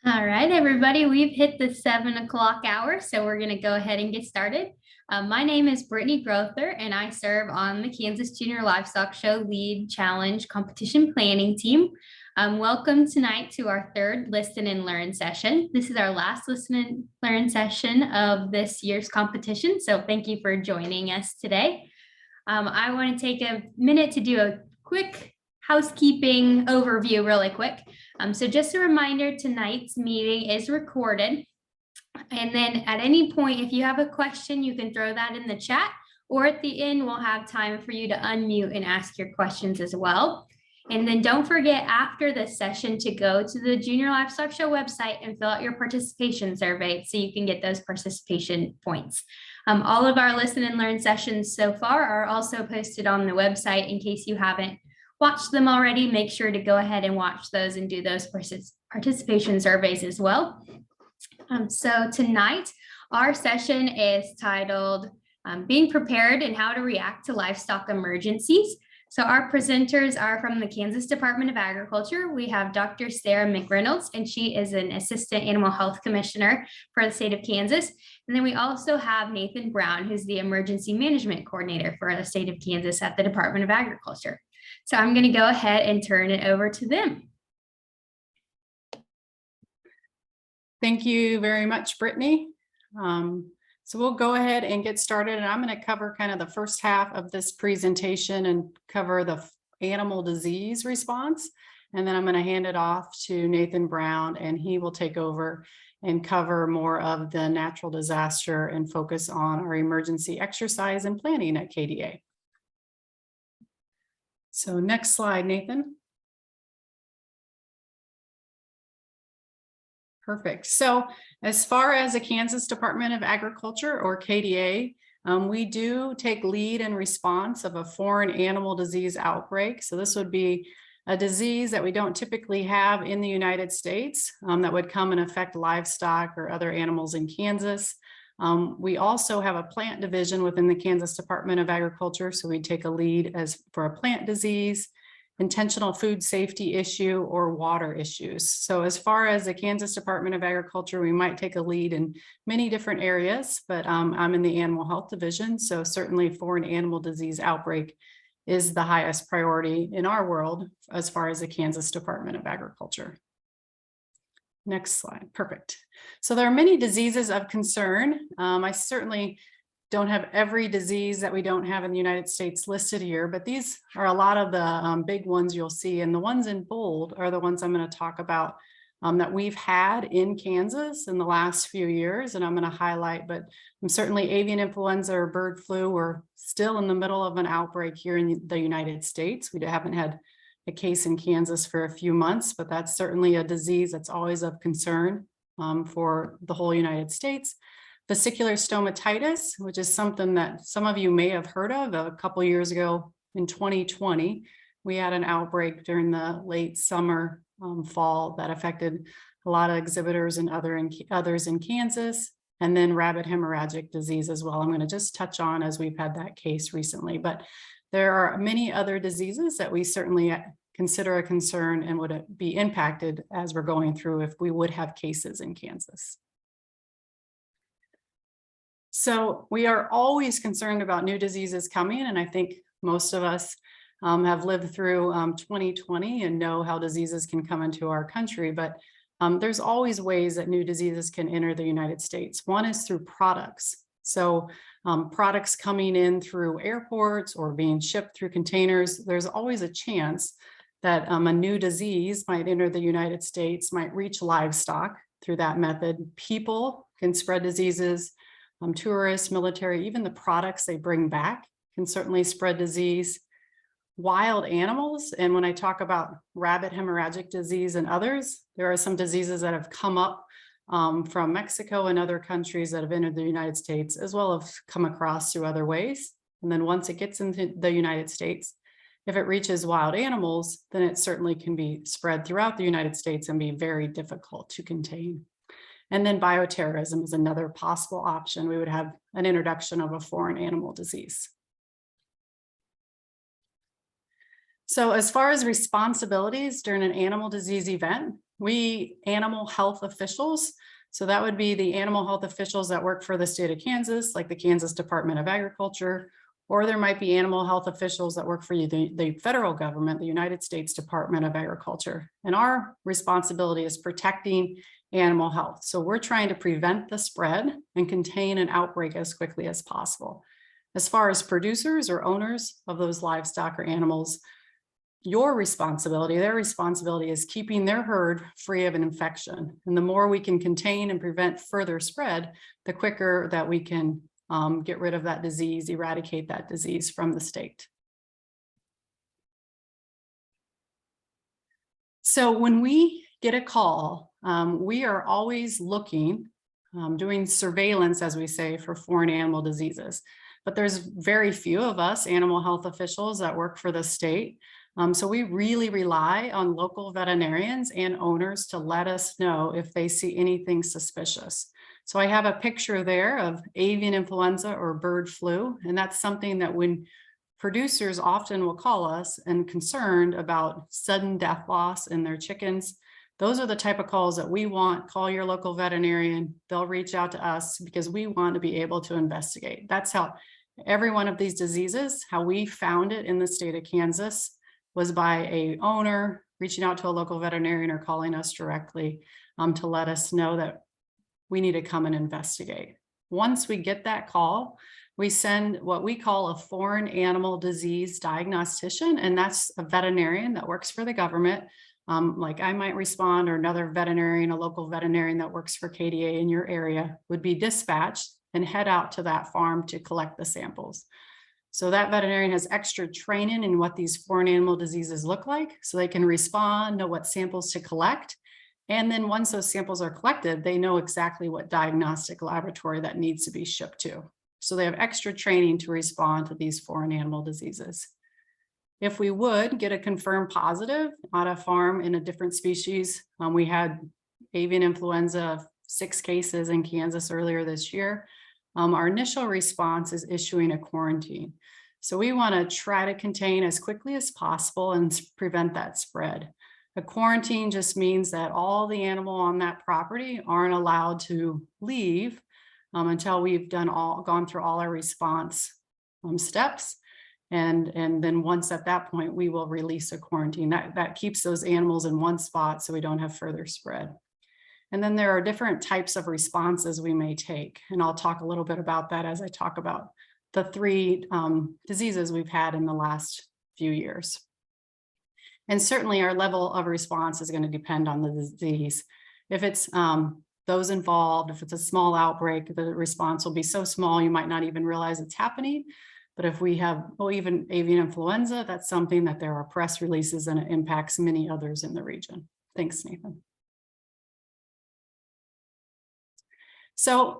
All right, everybody, we've hit the 7 o'clock hour, so we're going to go ahead and get started. My name is Brittany Grother, and I serve on the Kansas Junior Livestock Show Lead Challenge Competition Planning Team. Welcome tonight to our third Listen and Learn session. This is our last Listen and Learn session of this year's competition, so thank you for joining us today. I want to take a minute to do a quick housekeeping overview really quick. So just a reminder, tonight's meeting is recorded. And then at any point, if you have a question, you can throw that in the chat, or at the end, we'll have time for you to unmute and ask your questions as well. And then don't forget after this session to go to the Junior Livestock Show website and fill out your participation survey so you can get those participation points. All of our Listen and Learn sessions so far are also posted on the website. In case you haven't watched them already, make sure to go ahead and watch those and do those participation surveys as well. So tonight, our session is titled Being Prepared and How to React to Livestock Emergencies. So our presenters are from the Kansas Department of Agriculture. We have Dr. Sara McReynolds, and she is an Assistant Animal Health Commissioner for the state of Kansas. And then we also have Nathan Brown, who's the Emergency Management Coordinator for the state of Kansas at the Department of Agriculture. So I'm going to go ahead and turn it over to them. Thank you very much, Brittany. So we'll go ahead and get started, and I'm going to cover kind of the first half of this presentation and cover the animal disease response. And then I'm going to hand it off to Nathan Brown, and he will take over and cover more of the natural disaster and focus on our emergency exercise and planning at KDA. So next slide, Nathan. Perfect. So as far as the Kansas Department of Agriculture, or KDA, we do take lead in response of a foreign animal disease outbreak. So this would be a disease that we don't typically have in the United States that would come and affect livestock or other animals in Kansas. We also have a plant division within the Kansas Department of Agriculture. So we take a lead as for a plant disease, intentional food safety issue, or water issues. So as far as the Kansas Department of Agriculture, we might take a lead in many different areas, but I'm in the animal health division. So certainly foreign animal disease outbreak is the highest priority in our world as far as the Kansas Department of Agriculture. Next slide. Perfect. So there are many diseases of concern. I certainly don't have every disease that we don't have in the United States listed here, but these are a lot of the big ones you'll see. And the ones in bold are the ones I'm going to talk about that we've had in Kansas in the last few years. And I'm going to highlight, but certainly avian influenza or bird flu, we're still in the middle of an outbreak here in the United States. We haven't had a case in Kansas for a few months, but that's certainly a disease that's always of concern for the whole United States. Vesicular stomatitis, which is something that some of you may have heard of. A couple of years ago in 2020, we had an outbreak during the late summer, fall that affected a lot of exhibitors and others in Kansas, and then rabbit hemorrhagic disease as well. I'm going to just touch on as we've had that case recently, but there are many other diseases that we certainly consider a concern and would be impacted as we're going through if we would have cases in Kansas. So we are always concerned about new diseases coming, and I think most of us have lived through 2020 and know how diseases can come into our country, but there's always ways that new diseases can enter the United States. One is through products. So products coming in through airports or being shipped through containers, there's always a chance that a new disease might enter the United States, might reach livestock through that method. People can spread diseases. Tourists, military, even the products they bring back can certainly spread disease. Wild animals, and when I talk about rabbit hemorrhagic disease and others, there are some diseases that have come up from Mexico and other countries that have entered the United States, as well as come across through other ways. And then once it gets into the United States, if it reaches wild animals, then it certainly can be spread throughout the United States and be very difficult to contain. And then bioterrorism is another possible option. We would have an introduction of a foreign animal disease. So as far as responsibilities during an animal disease event, Animal health officials, so that would be the animal health officials that work for the state of Kansas, like the Kansas Department of Agriculture, or there might be animal health officials that work for the federal government, the United States Department of Agriculture. And our responsibility is protecting animal health. So we're trying to prevent the spread and contain an outbreak as quickly as possible. As far as producers or owners of those livestock or animals, their responsibility is keeping their herd free of an infection. And the more we can contain and prevent further spread, the quicker that we can get rid of that disease, eradicate that disease from the state. So when we get a call, we are always looking, doing surveillance, as we say, for foreign animal diseases. But there's very few of us animal health officials that work for the state. So we really rely on local veterinarians and owners to let us know if they see anything suspicious. So I have a picture there of avian influenza or bird flu, and that's something that when producers often will call us and concerned about sudden death loss in their chickens, those are the type of calls that we want. Call your local veterinarian. They'll reach out to us because we want to be able to investigate. That's how every one of these diseases, how we found it in the state of Kansas, was by a owner reaching out to a local veterinarian or calling us directly to let us know that we need to come and investigate. Once we get that call, we send what we call a foreign animal disease diagnostician, and that's a veterinarian that works for the government. Like I might respond, or another veterinarian, a local veterinarian that works for KDA in your area would be dispatched and head out to that farm to collect the samples. So that veterinarian has extra training in what these foreign animal diseases look like, so they can respond, know what samples to collect. And then once those samples are collected, they know exactly what diagnostic laboratory that needs to be shipped to. So they have extra training to respond to these foreign animal diseases. If we would get a confirmed positive on a farm in a different species, we had avian influenza, 6 cases in Kansas earlier this year. Our initial response is issuing a quarantine. So we want to try to contain as quickly as possible and prevent that spread. A quarantine just means that all the animal on that property aren't allowed to leave until we've gone through all our response steps. And then once at that point, we will release a quarantine. That keeps those animals in one spot so we don't have further spread. And then there are different types of responses we may take. And I'll talk a little bit about that as I talk about the 3 diseases we've had in the last few years. And certainly our level of response is going to depend on the disease. If it's those involved, if it's a small outbreak, the response will be so small you might not even realize it's happening. But if we have even avian influenza, that's something that there are press releases and it impacts many others in the region. Thanks, Nathan. So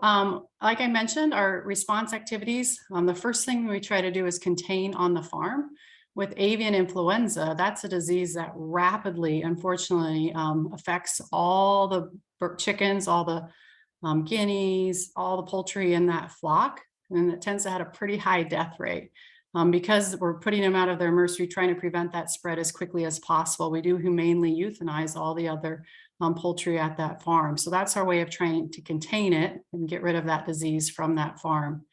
like I mentioned, our response activities, the first thing we try to do is contain on the farm. With avian influenza, that's a disease that rapidly, unfortunately, affects all the chickens, all the guineas, all the poultry in that flock. And it tends to have a pretty high death rate. Because we're putting them out of their nursery, trying to prevent that spread as quickly as possible, we do humanely euthanize all the other poultry at that farm. So that's our way of trying to contain it and get rid of that disease from that farm.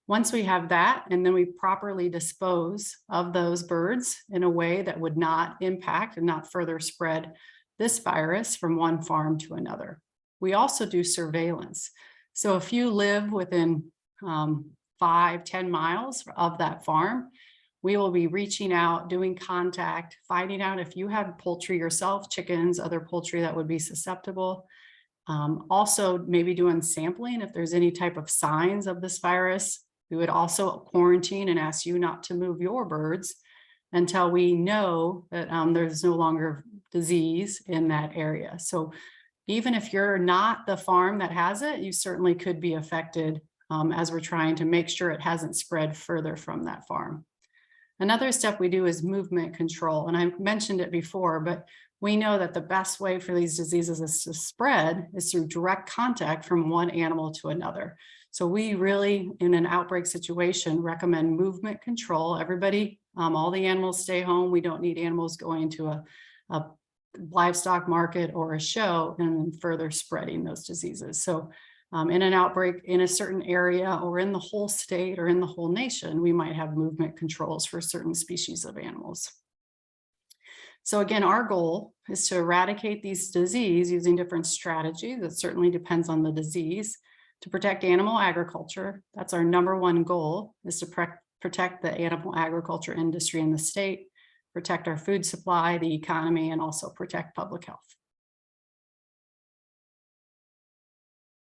Once we have that, and then we properly dispose of those birds in a way that would not impact and not further spread this virus from one farm to another. We also do surveillance. So if you live within 5-10 miles of that farm, we will be reaching out, doing contact, finding out if you have poultry yourself, chickens, other poultry that would be susceptible. Also maybe doing sampling if there's any type of signs of this virus. We would also quarantine and ask you not to move your birds until we know that there's no longer disease in that area. So even if you're not the farm that has it, you certainly could be affected as we're trying to make sure it hasn't spread further from that farm. Another step we do is movement control. And I mentioned it before, but we know that the best way for these diseases to spread is through direct contact from one animal to another. So we really, in an outbreak situation, recommend movement control. Everybody, all the animals stay home. We don't need animals going to a livestock market or a show and further spreading those diseases. So in an outbreak in a certain area or in the whole state or in the whole nation, we might have movement controls for certain species of animals. So again, our goal is to eradicate these diseases using different strategies. It certainly depends on the disease. To protect animal agriculture, that's our #1 goal, is to protect the animal agriculture industry in the state, protect our food supply, the economy, and also protect public health.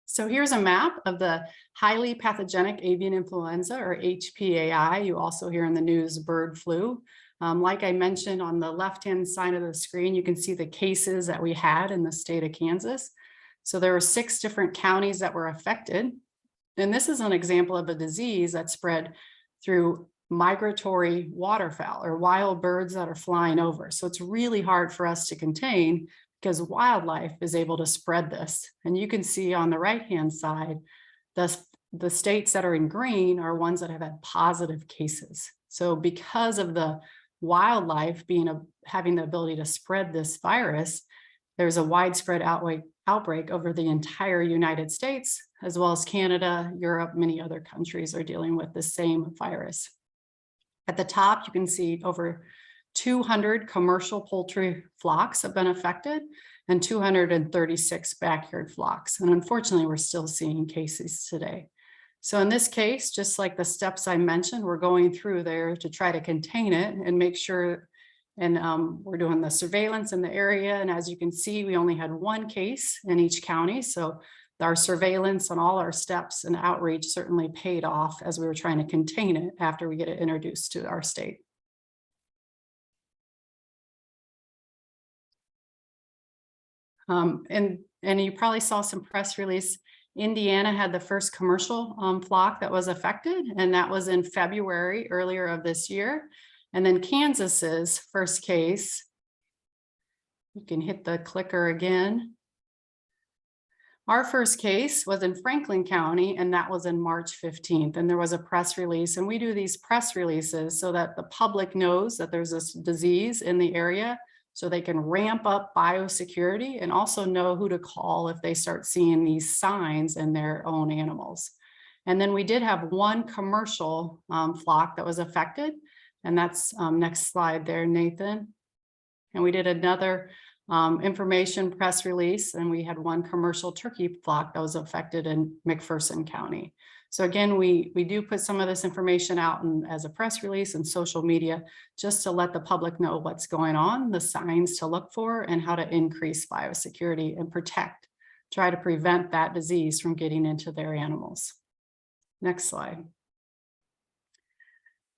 So here's a map of the highly pathogenic avian influenza, or HPAI. You also hear in the news bird flu. Like I mentioned, on the left-hand side of the screen, you can see the cases that we had in the state of Kansas. So there were 6 different counties that were affected. And this is an example of a disease that spread through migratory waterfowl or wild birds that are flying over. So it's really hard for us to contain because wildlife is able to spread this. And you can see on the right-hand side, the states that are in green are ones that have had positive cases. So because of the wildlife having the ability to spread this virus, there's a widespread outbreak over the entire United States, as well as Canada, Europe, many other countries are dealing with the same virus. At the top, you can see over 200 commercial poultry flocks have been affected and 236 backyard flocks. And unfortunately, we're still seeing cases today. So in this case, just like the steps I mentioned, we're going through there to try to contain it and make sure, and we're doing the surveillance in the area. And as you can see, we only had 1 case in each county. So our surveillance and all our steps and outreach certainly paid off as we were trying to contain it after we get it introduced to our state. And you probably saw some press release. Indiana had the first commercial flock that was affected, and that was in February earlier of this year. And then Kansas's first case, you can hit the clicker again. Our first case was in Franklin County, and that was in March 15th. And there was a press release, and we do these press releases so that the public knows that there's this disease in the area, so they can ramp up biosecurity and also know who to call if they start seeing these signs in their own animals. And then we did have 1 commercial flock that was affected, and that's next slide there, Nathan. And we did another information press release, and we had 1 commercial turkey flock that was affected in McPherson County. So again, we do put some of this information out as a press release and social media, just to let the public know what's going on, the signs to look for, and how to increase biosecurity and try to prevent that disease from getting into their animals. Next slide.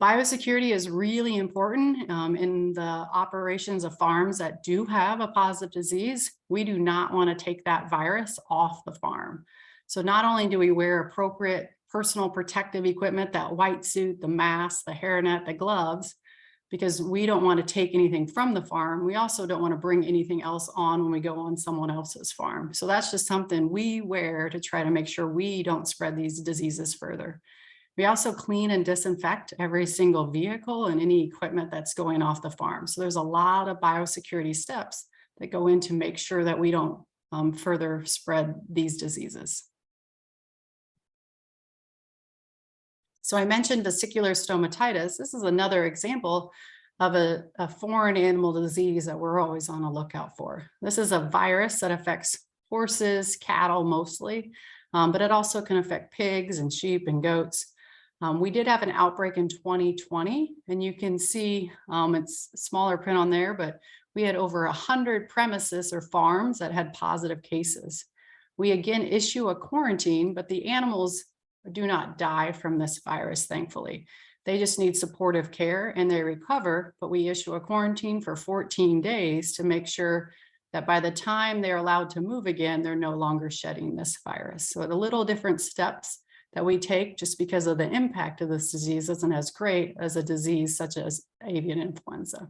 Biosecurity is really important in the operations of farms that do have a positive disease. We do not want to take that virus off the farm. So not only do we wear appropriate personal protective equipment, that white suit, the mask, the hairnet, the gloves, because we don't want to take anything from the farm. We also don't want to bring anything else on when we go on someone else's farm. So that's just something we wear to try to make sure we don't spread these diseases further. We also clean and disinfect every single vehicle and any equipment that's going off the farm. So there's a lot of biosecurity steps that go in to make sure that we don't further spread these diseases. So I mentioned vesicular stomatitis. This is another example of a foreign animal disease that we're always on the lookout for. This is a virus that affects horses, cattle mostly, but it also can affect pigs and sheep and goats. We did have an outbreak in 2020, and you can see it's smaller print on there, but we had over 100 premises or farms that had positive cases. We again issue a quarantine, but the animals do not die from this virus, thankfully. They just need supportive care and they recover, but we issue a quarantine for 14 days to make sure that by the time they're allowed to move again, they're no longer shedding this virus. So the little different steps that we take just because of the impact of this disease isn't as great as a disease such as avian influenza.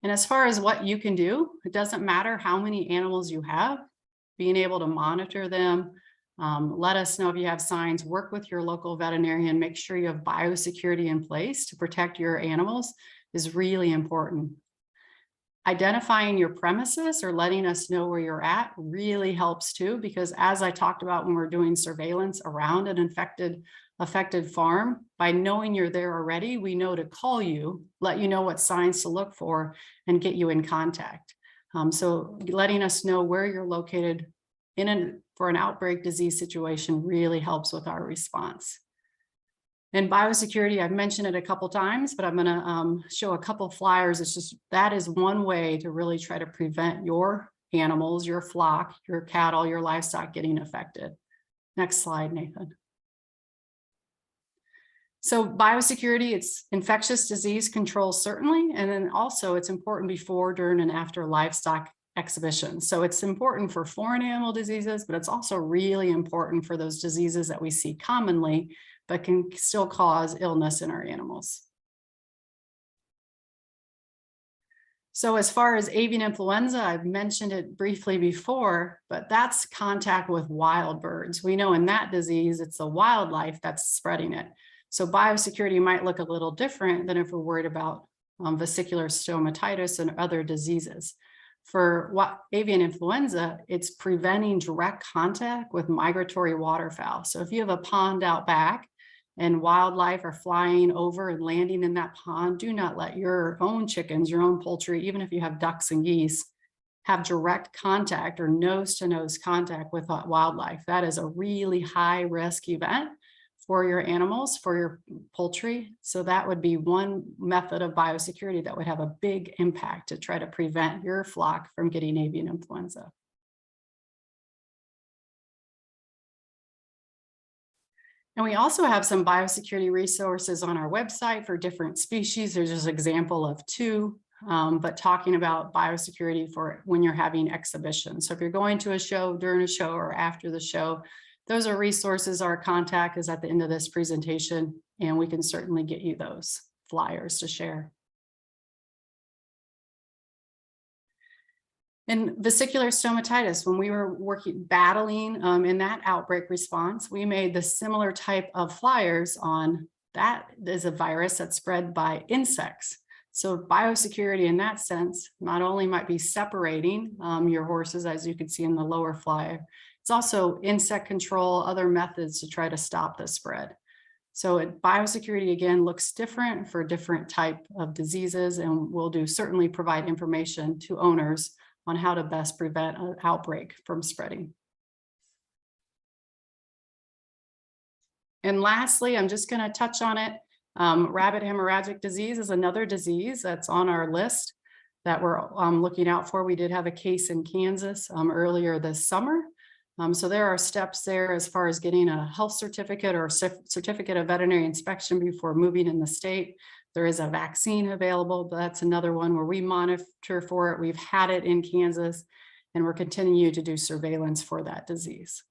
And as far as what you can do, it doesn't matter how many animals you have, being able to monitor them, Let us know if you have signs, work with your local veterinarian, make sure you have biosecurity in place to protect your animals is really important. Identifying your premises or letting us know where you're at really helps too, because as I talked about when we're doing surveillance around an affected farm, by knowing you're there already, we know to call you, let you know what signs to look for, and get you in contact. So letting us know where you're located for an outbreak disease situation really helps with our response. And biosecurity, I've mentioned it a couple times, but I'm going to show a couple flyers. It's just that is one way to really try to prevent your animals, your flock, your cattle, your livestock getting affected. Next slide, Nathan. So biosecurity, it's infectious disease control, certainly. And then also it's important before, during, and after livestock exhibitions. So it's important for foreign animal diseases, but it's also really important for those diseases that we see commonly, but can still cause illness in our animals. So as far as avian influenza, I've mentioned it briefly before, but that's contact with wild birds. We know in that disease, it's the wildlife that's spreading it. So biosecurity might look a little different than if we're worried about vesicular stomatitis and other diseases. For avian influenza, it's preventing direct contact with migratory waterfowl. So if you have a pond out back and wildlife are flying over and landing in that pond, do not let your own chickens, your own poultry, even if you have ducks and geese, have direct contact or nose-to-nose contact with wildlife. That is a really high risk event for your animals, for your poultry. So that would be one method of biosecurity that would have a big impact to try to prevent your flock from getting avian influenza. And we also have some biosecurity resources on our website for different species. There's just an example of two, but talking about biosecurity for when you're having exhibitions. So if you're going to a show, during a show, or after the show, those are resources. Our contact is at the end of this presentation, and we can certainly get you those flyers to share. And vesicular stomatitis, when we were battling in that outbreak response, we made the similar type of flyers on that. Is a virus that's spread by insects. So biosecurity in that sense, not only might be separating your horses, as you can see in the lower flyer, it's also insect control, other methods to try to stop the spread. So biosecurity, again, looks different for different type of diseases, and we'll certainly provide information to owners on how to best prevent an outbreak from spreading. And lastly, I'm just going to touch on it. Rabbit hemorrhagic disease is another disease that's on our list that we're looking out for. We did have a case in Kansas earlier this summer. So there are steps there as far as getting a health certificate or certificate of veterinary inspection before moving in the state. There is a vaccine available, but that's another one where we monitor for it. We've had it in Kansas, and we're continuing to do surveillance for that disease.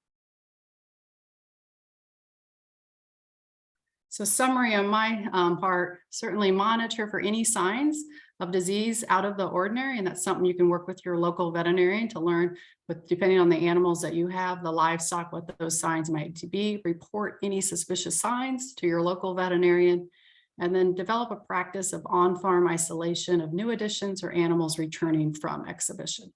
So summary on my part, certainly monitor for any signs of disease out of the ordinary, and that's something you can work with your local veterinarian to learn, depending on the animals that you have, the livestock, what those signs might be. Report any suspicious signs to your local veterinarian, and then develop a practice of on-farm isolation of new additions or animals returning from exhibition.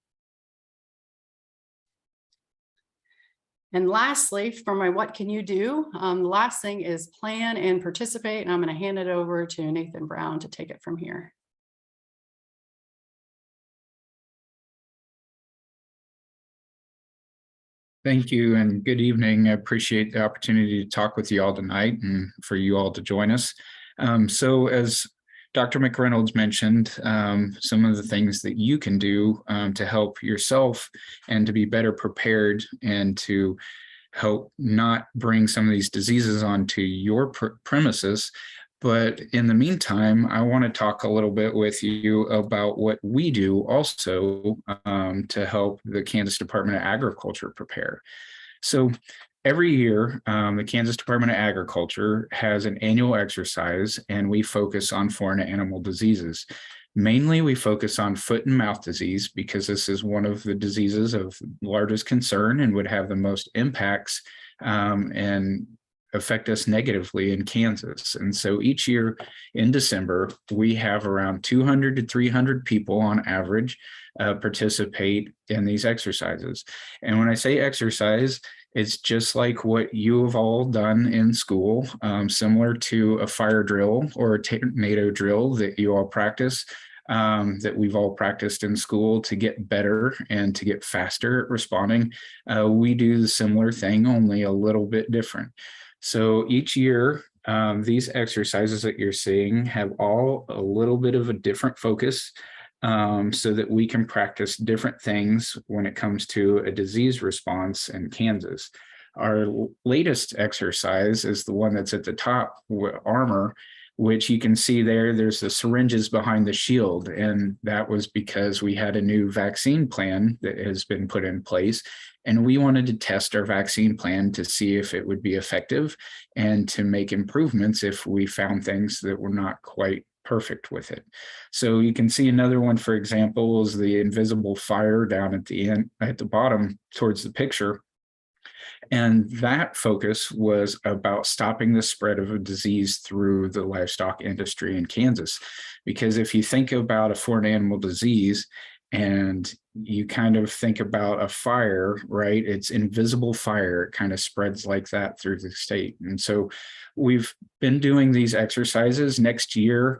And lastly, for my what can you do, the last thing is plan and participate, and I'm going to hand it over to Nathan Brown to take it from here. Thank you and good evening. I appreciate the opportunity to talk with you all tonight and for you all to join us. So as Dr. McReynolds mentioned, some of the things that you can do to help yourself and to be better prepared and to help not bring some of these diseases onto your premises. But in the meantime, I want to talk a little bit with you about what we do also to help the Kansas Department of Agriculture prepare. So every year, the Kansas Department of Agriculture has an annual exercise, and we focus on foreign animal diseases. Mainly, we focus on foot and mouth disease because this is one of the diseases of largest concern and would have the most impacts and affect us negatively in Kansas. And so each year in December, we have around 200 to 300 people on average participate in these exercises. And when I say exercise, it's just like what you have all done in school, similar to a fire drill or a tornado drill that you all practice, that we've all practiced in school to get better and to get faster at responding. We do the similar thing, only a little bit different. So each year, these exercises that you're seeing have all a little bit of a different focus, so that we can practice different things when it comes to a disease response in Kansas. Our latest exercise is the one that's at the top, armor, which you can see there's the syringes behind the shield. And that was because we had a new vaccine plan that has been put in place. And we wanted to test our vaccine plan to see if it would be effective and to make improvements if we found things that were not quite perfect with it. So you can see another one, for example, is the invisible fire down at the end, at the bottom towards the picture. And that focus was about stopping the spread of a disease through the livestock industry in Kansas. Because if you think about a foreign animal disease and you kind of think about a fire, right? It's invisible fire. It kind of spreads like that through the state. And so we've been doing these exercises. Next year,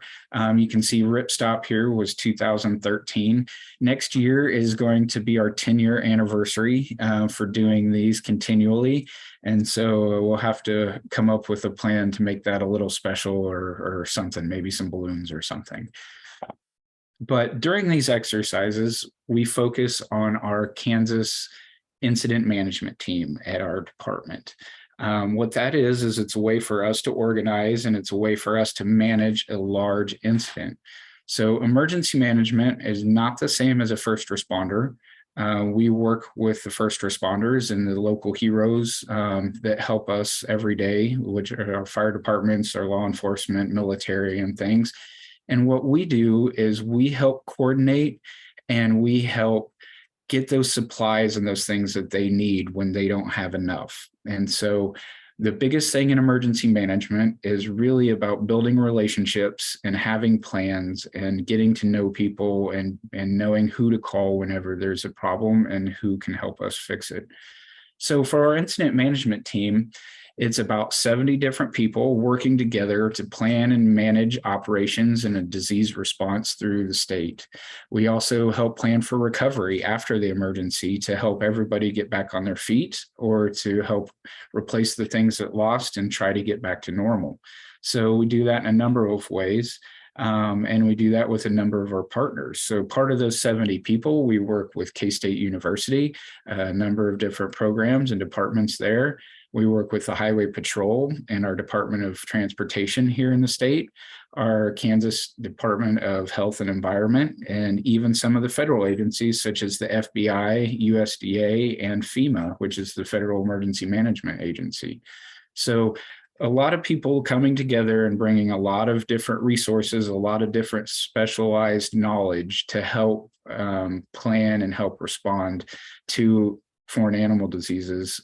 you can see Ripstop here was 2013. Next year is going to be our 10-year anniversary for doing these continually. And so we'll have to come up with a plan to make that a little special or something, maybe some balloons or something. But during these exercises, we focus on our Kansas incident management team at our department. What that is it's a way for us to organize, and it's a way for us to manage a large incident. So emergency management is not the same as a first responder. We work with the first responders and the local heroes that help us every day, which are our fire departments, our law enforcement, military, and things. And what we do is we help coordinate and we help get those supplies and those things that they need when they don't have enough. And so the biggest thing in emergency management is really about building relationships and having plans and getting to know people and knowing who to call whenever there's a problem and who can help us fix it. So for our incident management team, it's about 70 different people working together to plan and manage operations in a disease response through the state. We also help plan for recovery after the emergency to help everybody get back on their feet or to help replace the things that lost and try to get back to normal. So we do that in a number of ways. And we do that with a number of our partners. So part of those 70 people, we work with K-State University, a number of different programs and departments there. We work with the Highway Patrol and our Department of Transportation here in the state, our Kansas Department of Health and Environment, and even some of the federal agencies such as the FBI, USDA, and FEMA, which is the Federal Emergency Management Agency. So a lot of people coming together and bringing a lot of different resources, a lot of different specialized knowledge to help plan and help respond to foreign animal diseases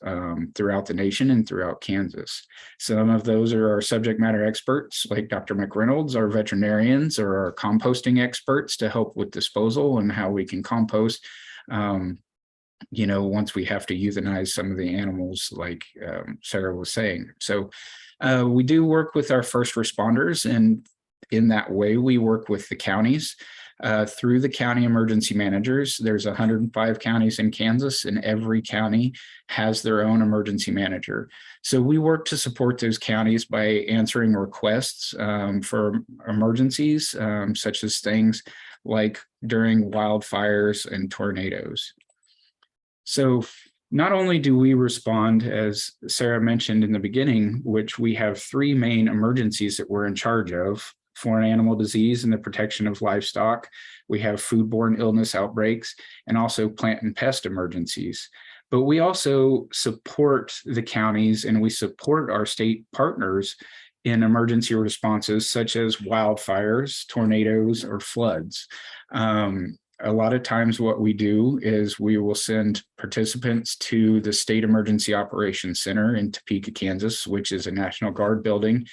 throughout the nation and throughout Kansas. Some of those are our subject matter experts like Dr. McReynolds, our veterinarians, or our composting experts to help with disposal and how we can compost, once we have to euthanize some of the animals like Sara was saying. So we do work with our first responders, and in that way, we work with the counties. Through the county emergency managers. There's 105 counties in Kansas, and every county has their own emergency manager. So we work to support those counties by answering requests for emergencies, such as things like during wildfires and tornadoes. So not only do we respond, as Sara mentioned in the beginning, which we have 3 main emergencies that we're in charge of: foreign animal disease and the protection of livestock. We have foodborne illness outbreaks and also plant and pest emergencies. But we also support the counties and we support our state partners in emergency responses such as wildfires, tornadoes, or floods. A lot of times what we do is we will send participants to the State Emergency Operations Center in Topeka, Kansas, which is a National Guard building,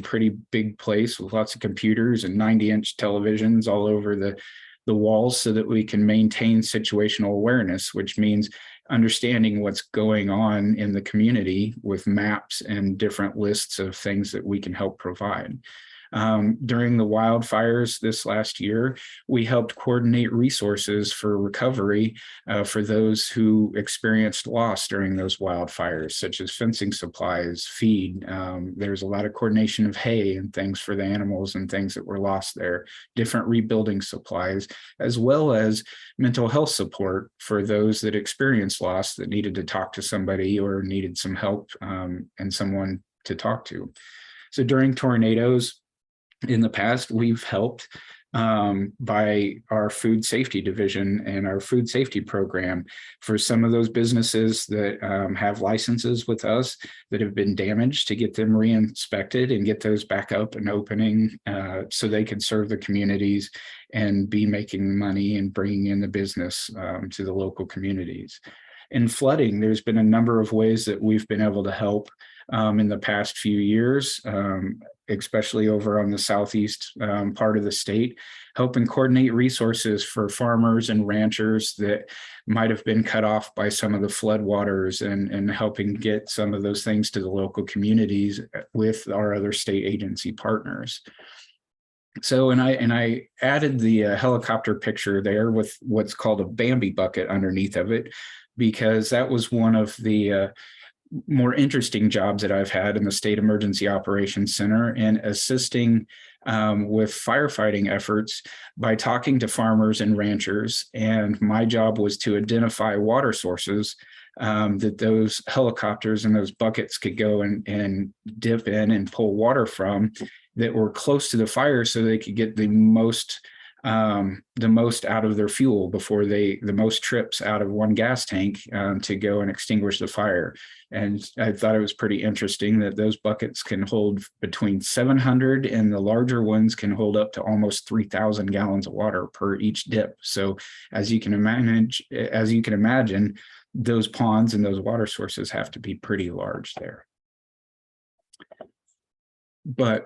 pretty big place with lots of computers and 90-inch televisions all over the walls so that we can maintain situational awareness, which means understanding what's going on in the community with maps and different lists of things that we can help provide. During the wildfires this last year, we helped coordinate resources for recovery for those who experienced loss during those wildfires, such as fencing supplies, feed. There's a lot of coordination of hay and things for the animals and things that were lost there, different rebuilding supplies, as well as mental health support for those that experienced loss that needed to talk to somebody or needed some help and someone to talk to. So during tornadoes, in the past, we've helped by our food safety division and our food safety program for some of those businesses that have licenses with us that have been damaged, to get them re-inspected and get those back up and opening so they can serve the communities and be making money and bringing in the business to the local communities. In flooding, there's been a number of ways that we've been able to help in the past few years, especially over on the southeast part of the state, helping coordinate resources for farmers and ranchers that might have been cut off by some of the floodwaters, and helping get some of those things to the local communities with our other state agency partners. So, and I added the helicopter picture there with what's called a Bambi bucket underneath of it, because that was one of the more interesting jobs that I've had in the State Emergency Operations Center, and assisting with firefighting efforts by talking to farmers and ranchers. And my job was to identify water sources that those helicopters and those buckets could go and dip in and pull water from, that were close to the fire, so they could get the most out of their fuel before the most trips out of one gas tank to go and extinguish the fire. And I thought it was pretty interesting that those buckets can hold between 700, and the larger ones can hold up to almost 3,000 gallons of water per each dip. So as you can imagine, those ponds and those water sources have to be pretty large there. But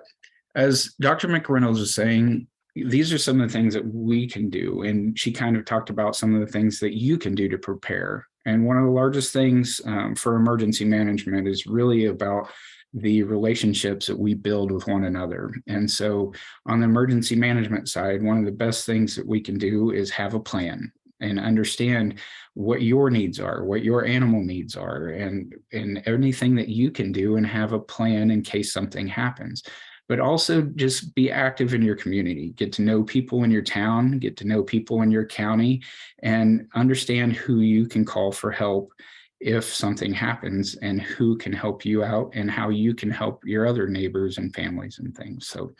as Dr. McReynolds was saying, these are some of the things that we can do. And she kind of talked about some of the things that you can do to prepare. And one of the largest things for emergency management is really about the relationships that we build with one another. And so on the emergency management side, one of the best things that we can do is have a plan and understand what your needs are, what your animal needs are, and anything that you can do, and have a plan in case something happens. But also just be active in your community, get to know people in your town, get to know people in your county, and understand who you can call for help if something happens, and who can help you out, and how you can help your other neighbors and families and things. So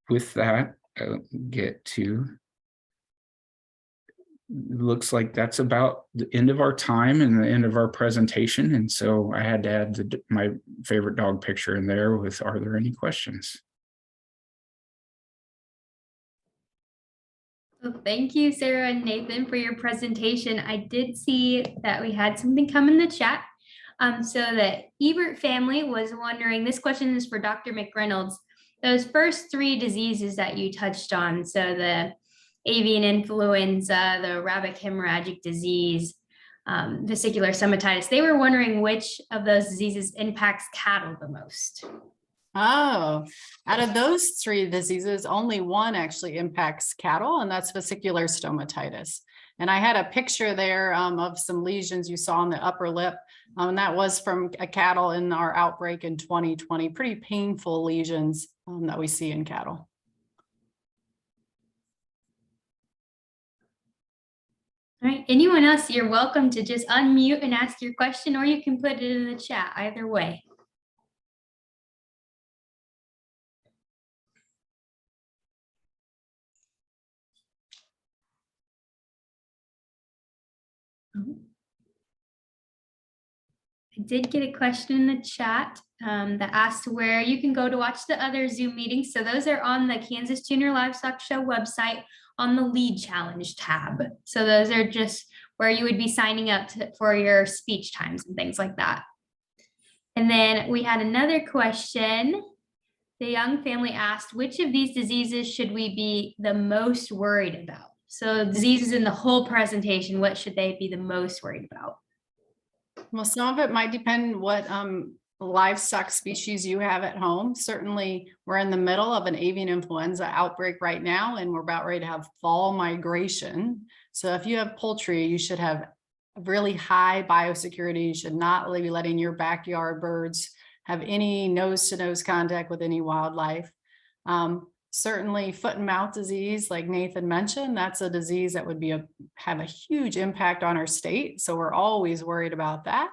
with that, I'll get to, looks like that's about the end of our time and the end of our presentation. And so I had to add my favorite dog picture in there with, are there any questions? Well, thank you, Sarah and Nathan, for your presentation. I did see that we had something come in the chat. So the Ebert family was wondering, this question is for Dr. McReynolds. Those first three diseases that you touched on, so the avian influenza, the rabbit hemorrhagic disease, vesicular stomatitis, they were wondering which of those diseases impacts cattle the most. Oh, out of those three diseases, only one actually impacts cattle, and that's vesicular stomatitis. And I had a picture there of some lesions you saw on the upper lip, and that was from a cattle in our outbreak in 2020. Pretty painful lesions that we see in cattle. All right, anyone else, you're welcome to just unmute and ask your question, or you can put it in the chat, either way. I did get a question in the chat that asked where you can go to watch the other Zoom meetings. So those are on the Kansas Junior Livestock Show website on the lead challenge tab. So those are just where you would be signing up for your speech times and things like that. And then we had another question. The young family asked, which of these diseases should we be the most worried about? So diseases in the whole presentation, what should they be the most worried about? Well, some of it might depend what livestock species you have at home. Certainly, we're in the middle of an avian influenza outbreak right now, and we're about ready to have fall migration. So if you have poultry, you should have really high biosecurity. You should not be letting your backyard birds have any nose-to-nose contact with any wildlife. Certainly foot and mouth disease, like Nathan mentioned, that's a disease that would have a huge impact on our state. So we're always worried about that.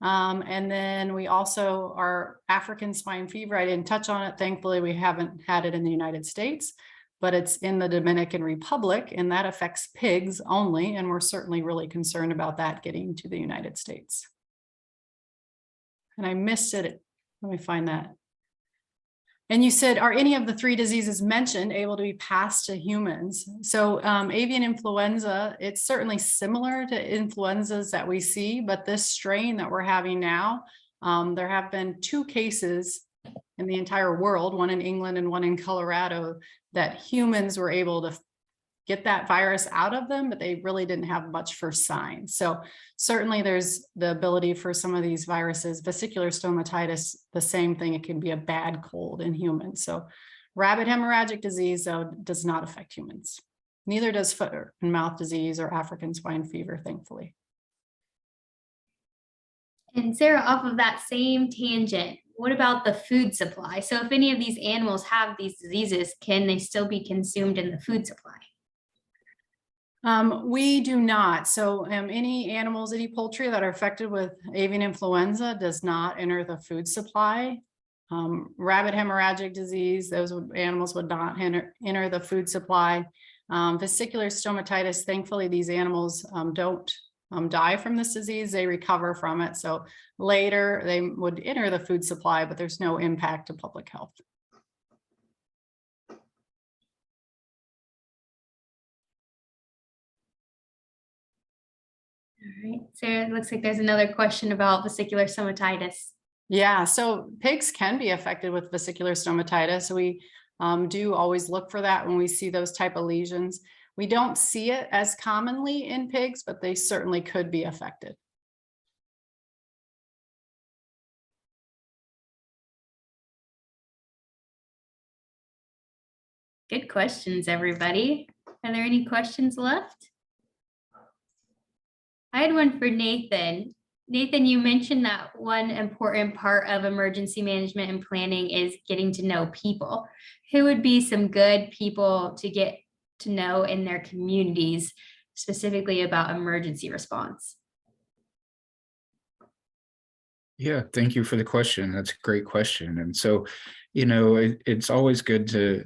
And then we also are African swine fever. I didn't touch on it. Thankfully, we haven't had it in the United States, but it's in the Dominican Republic, and that affects pigs only. And we're certainly really concerned about that getting to the United States. And I missed it. Let me find that. And you said, are any of the 3 diseases mentioned able to be passed to humans? So avian influenza, it's certainly similar to influenzas that we see, but this strain that we're having now, there have been 2 cases in the entire world, one in England and one in Colorado, that humans were able to get that virus out of them, but they really didn't have much for signs. So certainly there's the ability for some of these viruses, vesicular stomatitis, the same thing, it can be a bad cold in humans. So rabbit hemorrhagic disease, though, does not affect humans. Neither does foot and mouth disease or African swine fever, thankfully. And Sarah, off of that same tangent, what about the food supply? So if any of these animals have these diseases, can they still be consumed in the food supply? We do not. So any animals, any poultry that are affected with avian influenza does not enter the food supply. Rabbit hemorrhagic disease, those animals would not enter the food supply. Vesicular stomatitis, thankfully, these animals don't die from this disease, they recover from it. So later they would enter the food supply, but there's no impact to public health. All right, Sarah, it looks like there's another question about vesicular stomatitis. Yeah, so pigs can be affected with vesicular stomatitis. We do always look for that when we see those type of lesions. We don't see it as commonly in pigs, but they certainly could be affected. Good questions, everybody. Are there any questions left? I had one for Nathan. Nathan, you mentioned that one important part of emergency management and planning is getting to know people. Who would be some good people to get to know in their communities, specifically about emergency response? Yeah, thank you for the question. That's a great question. And so, you know, it's always good to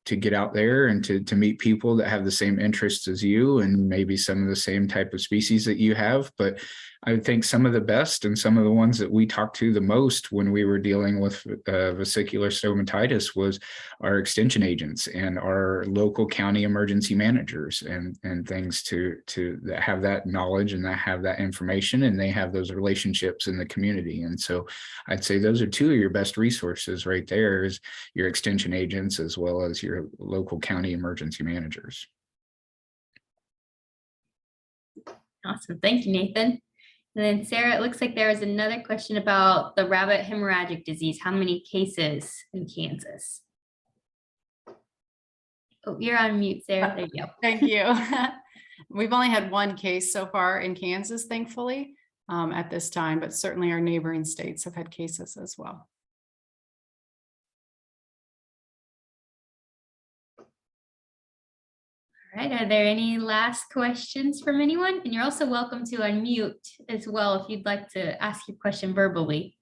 get out there and to meet people that have the same interests as you and maybe some of the same type of species that you have. But I would think some of the best and some of the ones that we talked to the most when we were dealing with vesicular stomatitis was our extension agents and our local county emergency managers and things to that have that knowledge and that have that information, and they have those relationships in the community. And so I'd say those are 2 of your best resources right there, is your extension agents as well as your local county emergency managers. Awesome. Thank you, Nathan. And then Sarah, it looks like there was another question about the rabbit hemorrhagic disease. How many cases in Kansas? Oh, you're on mute, Sarah. There you go. Thank you. We've only had 1 case so far in Kansas, thankfully, at this time, but certainly our neighboring states have had cases as well. All right, are there any last questions from anyone? And you're also welcome to unmute as well if you'd like to ask your question verbally.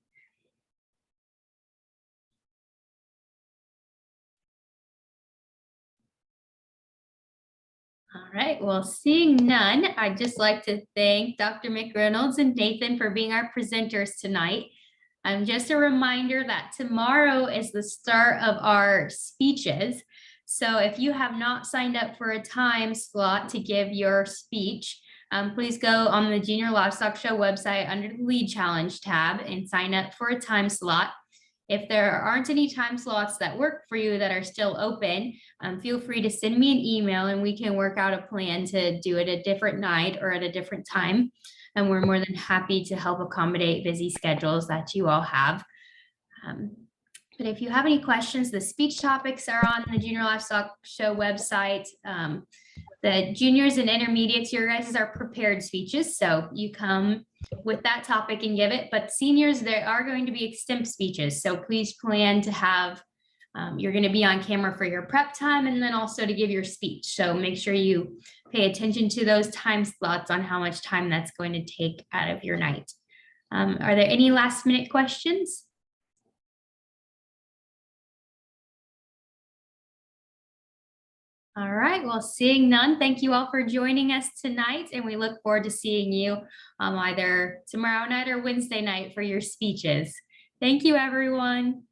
All right, well, seeing none, I'd just like to thank Dr. McReynolds and Nathan for being our presenters tonight. Just a reminder that tomorrow is the start of our speeches. So if you have not signed up for a time slot to give your speech, please go on the Junior Livestock Show website under the Lead Challenge tab and sign up for a time slot. If there aren't any time slots that work for you that are still open, feel free to send me an email and we can work out a plan to do it a different night or at a different time. And we're more than happy to help accommodate busy schedules that you all have. But if you have any questions, the speech topics are on the Junior Livestock Show website. The juniors and intermediates, your guys are prepared speeches. So you come with that topic and give it, but seniors, there are going to be extemp speeches. So please plan to have, you're going to be on camera for your prep time and then also to give your speech. So make sure you pay attention to those time slots on how much time that's going to take out of your night. Are there any last minute questions? All right, well, seeing none, thank you all for joining us tonight, and we look forward to seeing you either tomorrow night or Wednesday night for your speeches. Thank you, everyone.